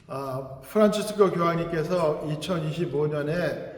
프란치스코 교황님께서 2025년에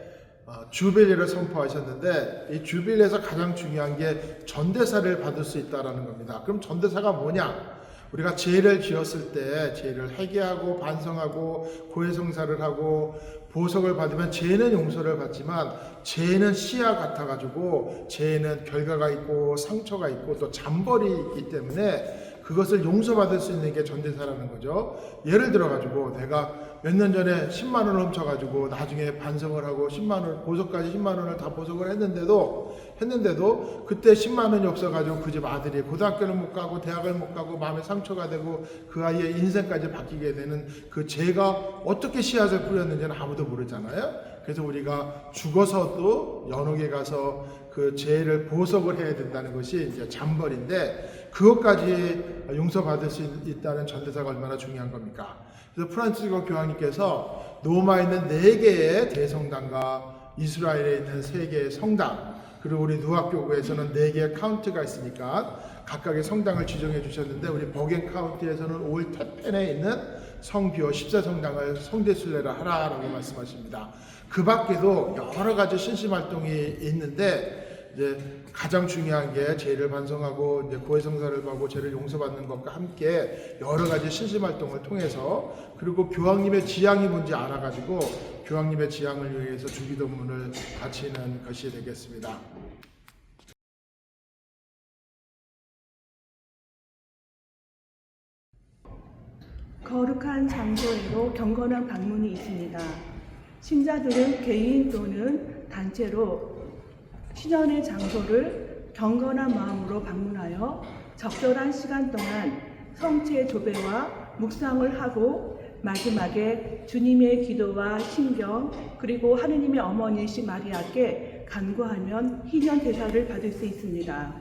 주빌리를 선포하셨는데, 이 주빌리에서 가장 중요한 게 전대사를 받을 수 있다는 겁니다. 그럼 전대사가 뭐냐? 우리가 죄를 지었을 때 죄를 회개하고 반성하고 고해성사를 하고 보석을 받으면 죄는 용서를 받지만, 죄는 씨와 같아가지고 죄는 결과가 있고 상처가 있고 또 잔벌이 있기 때문에 그것을 용서받을 수 있는 게 전대사라는 거죠. 예를 들어가지고 내가 몇 년 전에 10만 원을 훔쳐가지고 나중에 반성을 하고 10만 원, 보석까지 10만 원을 다 보석을 했는데도 그때 10만 원이 없어가지고 그 집 아들이 고등학교를 못 가고 대학을 못 가고 마음에 상처가 되고 그 아이의 인생까지 바뀌게 되는 그 죄가 어떻게 씨앗을 뿌렸는지는 아무도 모르잖아요. 그래서 우리가 죽어서도 연옥에 가서 그 죄를 보석을 해야 된다는 것이 이제 잔벌인데, 그것까지 용서받을 수 있다는 전대사가 얼마나 중요한 겁니까? 그래서 프란치스코 교황님께서 로마에 있는 4개의 대성당과 이스라엘에 있는 3개의 성당, 그리고 우리 누학교구에서는 4개의 카운트가 있으니까 각각의 성당을 지정해 주셨는데, 우리 버겐 카운티에서는 올 태펜에 있는 성비오 14성당을 성대순례를 하라라고 말씀하십니다. 그 밖에도 여러 가지 신심활동이 있는데, 이제 가장 중요한 게 죄를 반성하고 이제 고해성사를 하고 죄를 용서받는 것과 함께 여러 가지 신심활동을 통해서, 그리고 교황님의 지향이 뭔지 알아가지고 교황님의 지향을 위해서 주기도문을 바치는 것이 되겠습니다. 거룩한 장소에도 경건한 방문이 있습니다. 신자들은 개인 또는 단체로 신현의 장소를 경건한 마음으로 방문하여 적절한 시간 동안 성체 조배와 묵상을 하고 마지막에 주님의 기도와 신경, 그리고 하느님의 어머니이신 마리아께 간구하면 희년 대사를 받을 수 있습니다.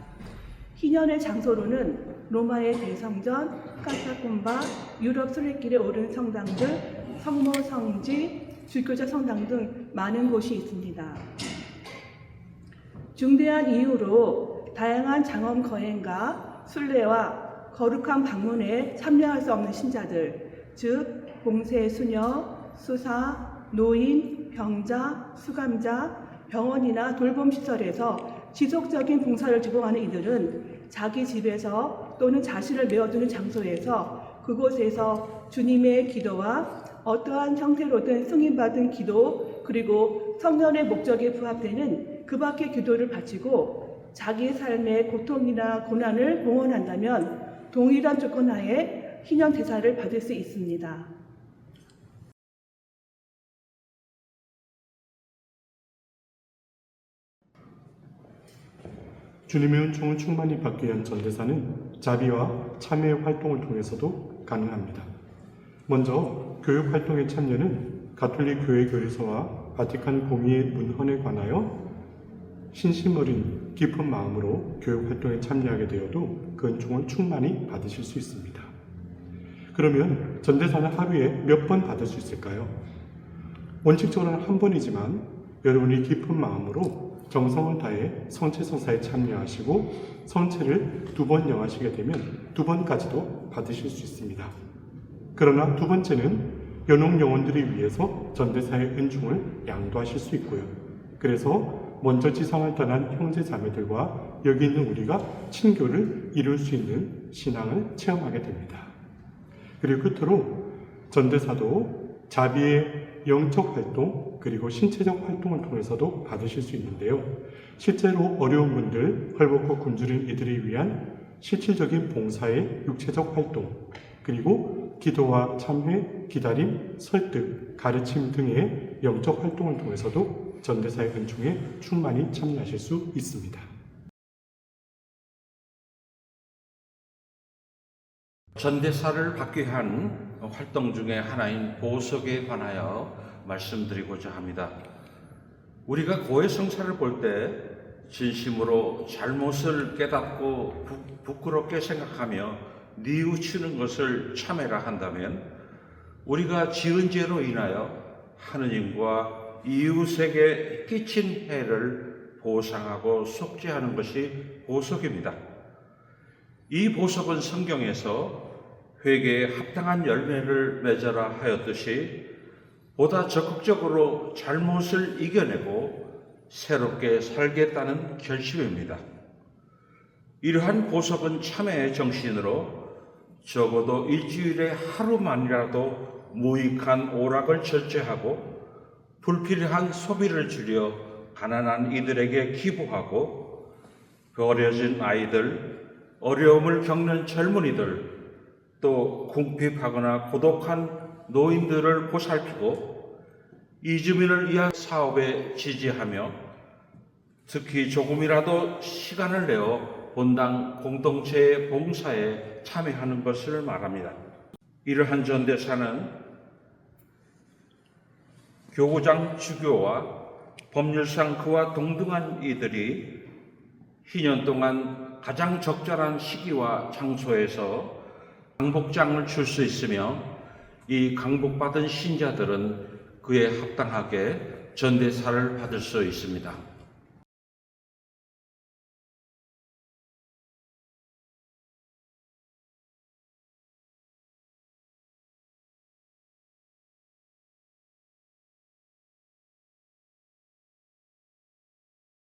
희년의 장소로는 로마의 대성전, 카타콤바, 유럽 순례길에 오른 성당들, 성모 성지, 주교자 성당 등 많은 곳이 있습니다. 중대한 이유로 다양한 장엄 거행과 순례와 거룩한 방문에 참여할 수 없는 신자들, 즉 공세 수녀, 수사, 노인, 병자, 수감자, 병원이나 돌봄시설에서 지속적인 봉사를 주고하는 이들은 자기 집에서 또는 자신을 메워두는 장소에서, 그곳에서 주님의 기도와 어떠한 형태로든 승인받은 기도, 그리고 성전의 목적에 부합되는 그 밖의 기도를 바치고 자기 삶의 고통이나 고난을 봉헌한다면 동일한 조건 하에 희년 대사를 받을 수 있습니다. 주님의 은총을 충만히 받기 위한 전대사는 자비와 참회 활동을 통해서도 가능합니다. 먼저 교육 활동에 참여는 가톨릭 교회 교리서와 바티칸 공의의 문헌에 관하여 신심 어린 깊은 마음으로 교육 활동에 참여하게 되어도 그 은총을 충만히 받으실 수 있습니다. 그러면 전대사는 하루에 몇 번 받을 수 있을까요? 원칙적으로는 한 번이지만 여러분이 깊은 마음으로 정성을 다해 성체성사에 참여하시고 성체를 2번 영하시게 되면 2번까지도 받으실 수 있습니다. 그러나 2번째는 연옥 영혼들을 위해서 전대사의 은총을 양도하실 수 있고요. 그래서 먼저 지상을 떠난 형제 자매들과 여기 있는 우리가 친교를 이룰 수 있는 신앙을 체험하게 됩니다. 그리고 끝으로 전대사도 자비의 영적 활동 그리고 신체적 활동을 통해서도 받으실 수 있는데요. 실제로 어려운 분들, 헐벗고 굶주린 이들을 위한 실질적인 봉사의 육체적 활동, 그리고 기도와 참회, 기다림, 설득, 가르침 등의 영적 활동을 통해서도 전대사의 은총에 충만히 참여하실 수 있습니다. 전대사를 받기 위한 활동 중에 하나인 보석에 관하여 말씀드리고자 합니다. 우리가 고해성사를 볼 때 진심으로 잘못을 깨닫고 부끄럽게 생각하며 뉘우치는 것을 참회라 한다면, 우리가 지은 죄로 인하여 하느님과 이웃에게 끼친 해를 보상하고 속죄하는 것이 보석입니다. 이 보석은 성경에서 회개에 합당한 열매를 맺어라 하였듯이 보다 적극적으로 잘못을 이겨내고 새롭게 살겠다는 결심입니다. 이러한 보석은 참회의 정신으로 적어도 일주일에 하루만이라도 무익한 오락을 절제하고 불필요한 소비를 줄여 가난한 이들에게 기부하고 버려진 아이들, 어려움을 겪는 젊은이들, 또 궁핍하거나 고독한 노인들을 보살피고 이주민을 위한 사업에 지지하며 특히 조금이라도 시간을 내어 본당 공동체의 봉사에 참여하는 것을 말합니다. 이러한 전대사는 교구장 주교와 법률상 그와 동등한 이들이 희년 동안 가장 적절한 시기와 장소에서 강복장을 줄 수 있으며 이 강복받은 신자들은 그에 합당하게 전대사를 받을 수 있습니다.